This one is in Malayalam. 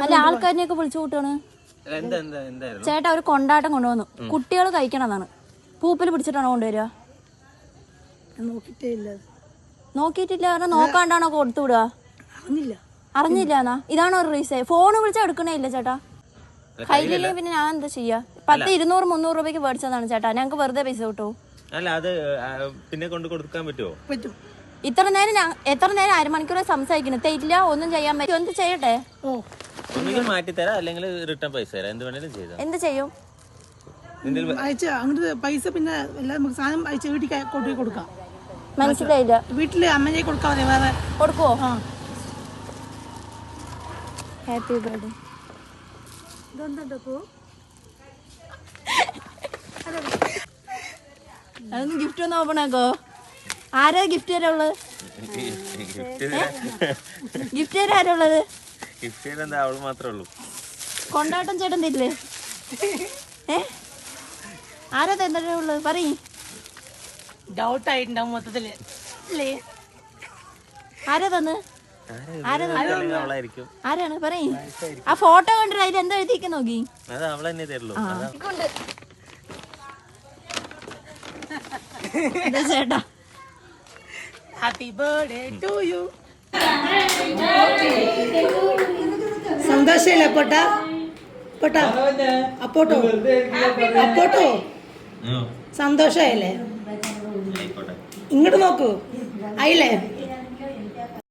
അല്ല ആൾക്കാരിനെയൊക്കെ വിളിച്ചു കൂട്ടാണ്. ചേട്ടാ ഒരു കൊണ്ടാട്ടം കൊണ്ടുവന്നു, കുട്ടികൾ കഴിക്കണമെന്നാണ്. പൂപ്പിൽ പിടിച്ചിട്ടാണോ കൊണ്ടുവരിക? നോക്കിയിട്ടില്ല പറഞ്ഞാൽ നോക്കാണ്ടാണോ കൊടുത്തു വിടുക? അറിഞ്ഞില്ല എന്നാ ഇതാണോ ഒരു റീസൺ? ഫോണ് വിളിച്ചാൽ എടുക്കണേ ഇല്ല ചേട്ടാ. കയ്യിലില്ലേ പിന്നെ ഞാൻ എന്താ ചെയ്യാ? 10, 200, 300 രൂപയ്ക്ക് മേടിച്ചതാണ് ചേട്ടാ. ഞങ്ങൾക്ക് വെറുതെ പൈസ കിട്ടൂ. പിന്നെ കൊണ്ട് കൊടുക്കാൻ പറ്റുമോ? എത്ര നേരം അരമണിക്കൂറെ സംസാരിക്കുന്നു. തെറ്റില്ല, ഒന്നും ചെയ്യാൻ പറ്റും. എന്ത് ചെയ്യട്ടെ? മാറ്റി തരാം, അല്ലെങ്കിൽ റിട്ടേൺ പൈസ തരാം. എന്ത് വേണേലും ചെയ്താൽ. എന്ത് ചെയ്യും? പൈസ പിന്നെ സാധനം അയച്ച വീട്ടിൽ കൊണ്ടുപോയി കൊടുക്കാം. മനസ്സിലായില്ല. വീട്ടില് അമ്മയെ കൊടുക്കാതെ വേറെ കൊടുക്കുവോ? Happy birthday. അതൊന്നും ഗിഫ്റ്റ് ഒന്ന് ഓപ്പൺ ആക്കോ. ആരാ ഗിഫ്റ്റ് തരാനുള്ളത്? ഗിഫ്റ്റ് തരാൻ ആരാ ഉള്ളത്? അവള് മാത്രമേ ഉള്ളൂ. കൊണ്ടാട്ടം ചേട്ടൻ തരില്ലേ? ആരാ തന്നിട്ടുള്ളത്? പറയ്. ഡൗട്ട് ആയിട്ടുണ്ടാവും മൊത്തത്തില്. ആരാ തന്ന്? ആരാണ് പറയ്. ആ ഫോട്ടോ കണ്ടിട്ട് അതിൽ എന്താ എഴുതിയിരിക്ക നോക്കി. ചേട്ടാ ഹാപ്പി ബർത്ത്ഡേ ടു യു. സന്തോഷല്ലേ പൊട്ടാ? പൊട്ടാ അപ്പോട്ടോ അപ്പോട്ടോ സന്തോഷായല്ലേ? ഇങ്ങോട്ട് നോക്കൂ. ആയില്ലേ?